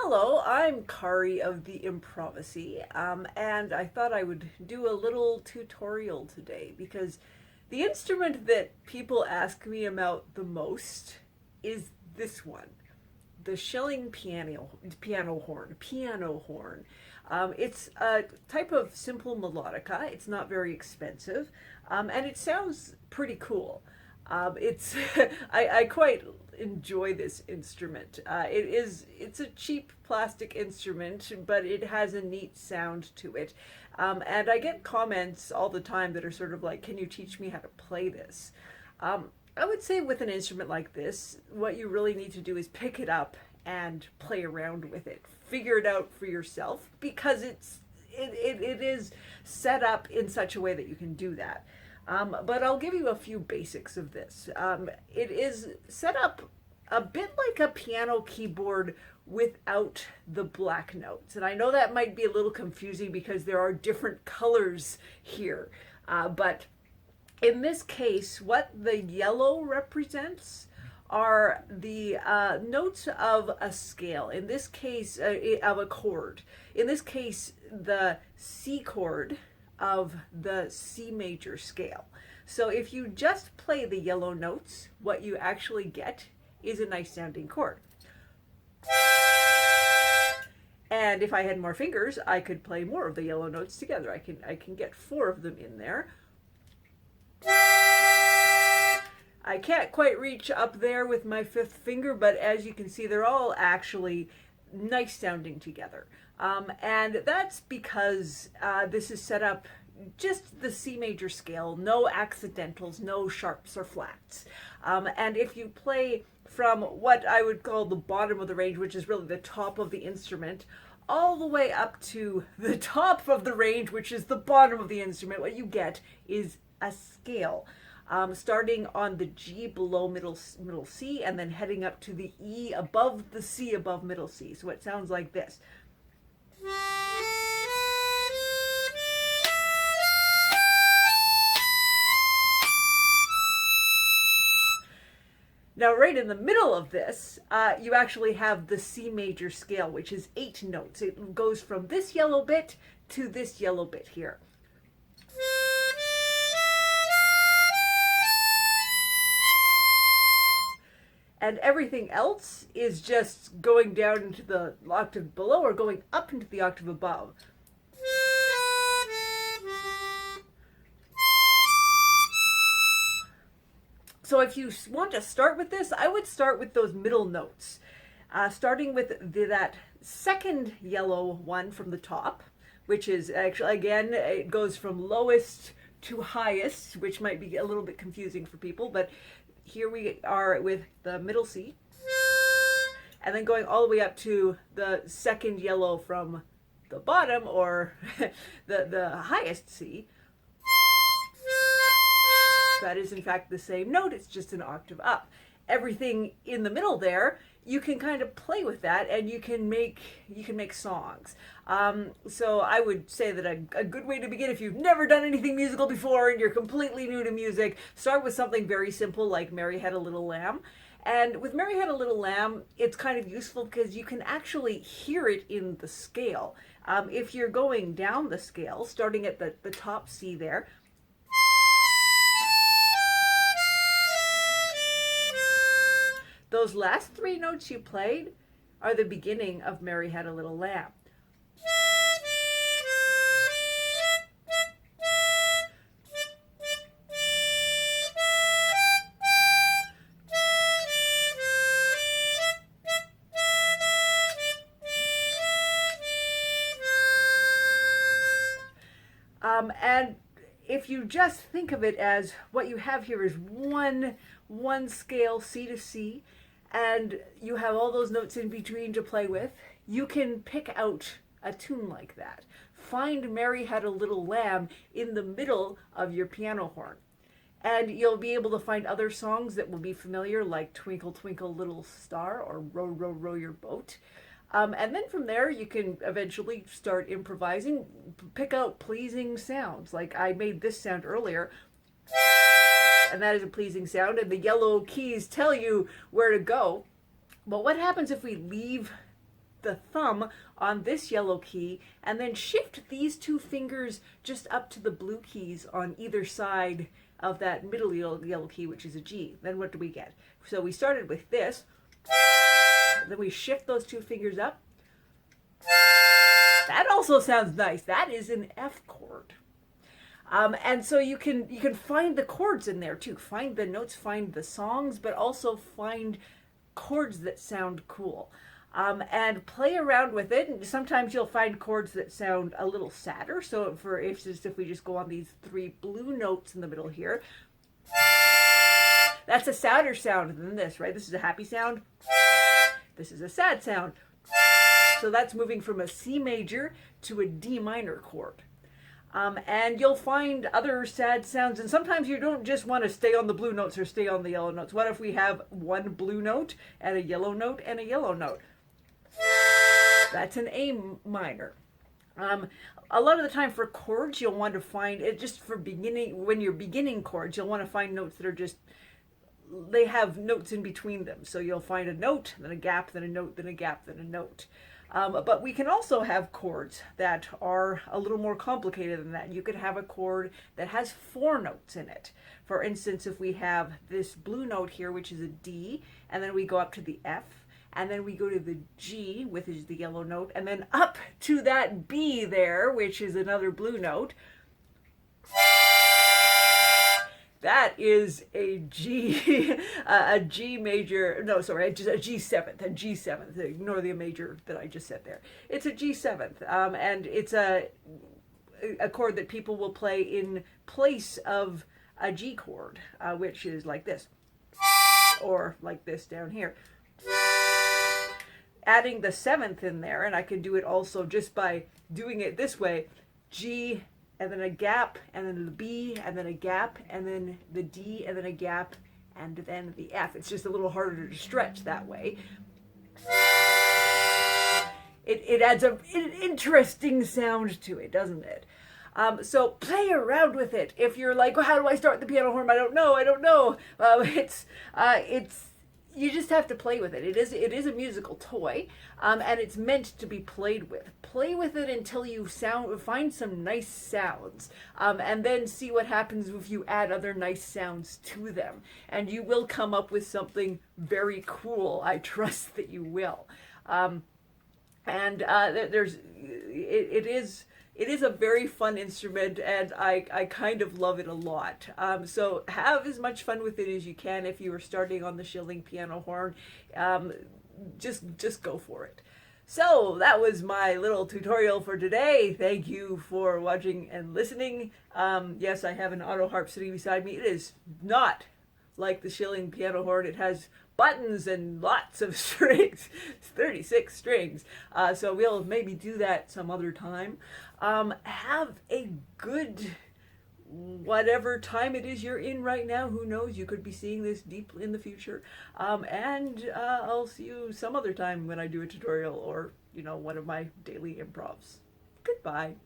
Hello, I'm Kari of the Improvyssey, and I thought I would do a little tutorial today because the instrument that people ask me about the most is this one, the Schylling piano horn. It's a type of simple melodica. It's not very expensive, and it sounds pretty cool. It's I quite enjoy this instrument. It's a cheap plastic instrument, but it has a neat sound to it. And I get comments all the time that are sort of like, "Can you teach me how to play this?" I would say with an instrument like this, what you really need to do is pick it up and play around with it. Figure it out for yourself because it is set up in such a way that you can do that. But I'll give you a few basics of this. It is set up a bit like a piano keyboard without the black notes. And I know that might be a little confusing because there are different colors here. But in this case, what the yellow represents are the notes of a scale. In this case, of a chord. In this case, the C chord of the C major scale. So if you just play the yellow notes, what you actually get is a nice sounding chord. And if I had more fingers, I could play more of the yellow notes together. I can get 4 of them in there. I can't quite reach up there with my 5th finger, but as you can see, they're all actually nice sounding together. And that's because this is set up just the C major scale, no accidentals, no sharps or flats. And if you play from what I would call the bottom of the range, which is really the top of the instrument, all the way up to the top of the range, which is the bottom of the instrument, what you get is a scale. Starting on the G below middle C and then heading up to the E above the C above middle C. So it sounds like this. Now, right in the middle of this, you actually have the C major scale, which is 8 notes. It goes from this yellow bit to this yellow bit here. And everything else is just going down into the octave below or going up into the octave above. So if you want to start with this, I would start with those middle notes. Starting with that second yellow one from the top, which is actually, again, it goes from lowest to highest, which might be a little bit confusing for people, but here we are with the middle C, and then going all the way up to the second yellow from the bottom, or the highest C. That is in fact the same note, it's just an octave up. Everything in the middle there, you can kind of play with that, and you can make songs. So I would say that a good way to begin, if you've never done anything musical before and you're completely new to music, start with something very simple like Mary Had a Little Lamb. And with Mary Had a Little Lamb, it's kind of useful because you can actually hear it in the scale. If you're going down the scale, starting at the top C there, those last 3 notes you played are the beginning of Mary Had a Little Lamb. And if you just think of it as what you have here is one scale, C to C, and you have all those notes in between to play with, you can pick out a tune like that. Find Mary Had a Little Lamb in the middle of your piano horn. And you'll be able to find other songs that will be familiar, like Twinkle Twinkle Little Star or Row Row Row Your Boat. And then from there, you can eventually start improvising, pick out pleasing sounds. Like I made this sound earlier, and that is a pleasing sound, and the yellow keys tell you where to go. But what happens if we leave the thumb on this yellow key and then shift these two fingers just up to the blue keys on either side of that middle yellow key, which is a G. Then what do we get? So we started with this, then we shift those two fingers up. That also sounds nice. That is an F chord. And so you can find the chords in there too. Find the notes, find the songs, but also find chords that sound cool. And play around with it. And sometimes you'll find chords that sound a little sadder. So for if we just go on these three blue notes in the middle here, that's a sadder sound than this, right? This is a happy sound. This is a sad sound. So that's moving from a C major to a D minor chord. And you'll find other sad sounds, and sometimes you don't just want to stay on the blue notes or stay on the yellow notes. What if we have one blue note and a yellow note and a yellow note? That's an A minor. A lot of the time for chords, you'll want to find it just for beginning, when you're beginning chords, you'll want to find notes that are just, they have notes in between them. So you'll find a note, then a gap, then a note, then a gap, then a note. But we can also have chords that are a little more complicated than that. You could have a chord that has 4 notes in it. For instance, if we have this blue note here, which is a D, and then we go up to the F, and then we go to the G, which is the yellow note, and then up to that B there, which is another blue note. That is a G, a G major, no, sorry, just a G7th, ignore the major that I just said there. It's a G7th, and it's a chord that people will play in place of a G chord, which is like this, or like this down here. Adding the 7th in there, and I can do it also just by doing it this way, G, and then a gap, and then the B, and then a gap, and then the D, and then a gap, and then the F. It's just a little harder to stretch that way. It adds an interesting sound to it, doesn't it? So play around with it. If you're like, well, how do I start the piano horn? I don't know. You just have to play with it. It is a musical toy, and it's meant to be played with. Play with it until you find some nice sounds, and then see what happens if you add other nice sounds to them. And you will come up with something very cool. I trust that you will. It is a very fun instrument, and I kind of love it a lot. So have as much fun with it as you can. If you are starting on the Schylling piano horn, just go for it. So that was my little tutorial for today. Thank you for watching and listening. Yes, I have an auto harp sitting beside me. It is not like the Schylling piano horn. It has buttons and lots of strings, 36 strings. So we'll maybe do that some other time. Have a good whatever time it is you're in right now. Who knows? You could be seeing this deep in the future. And I'll see you some other time when I do a tutorial or, one of my daily improvs. Goodbye.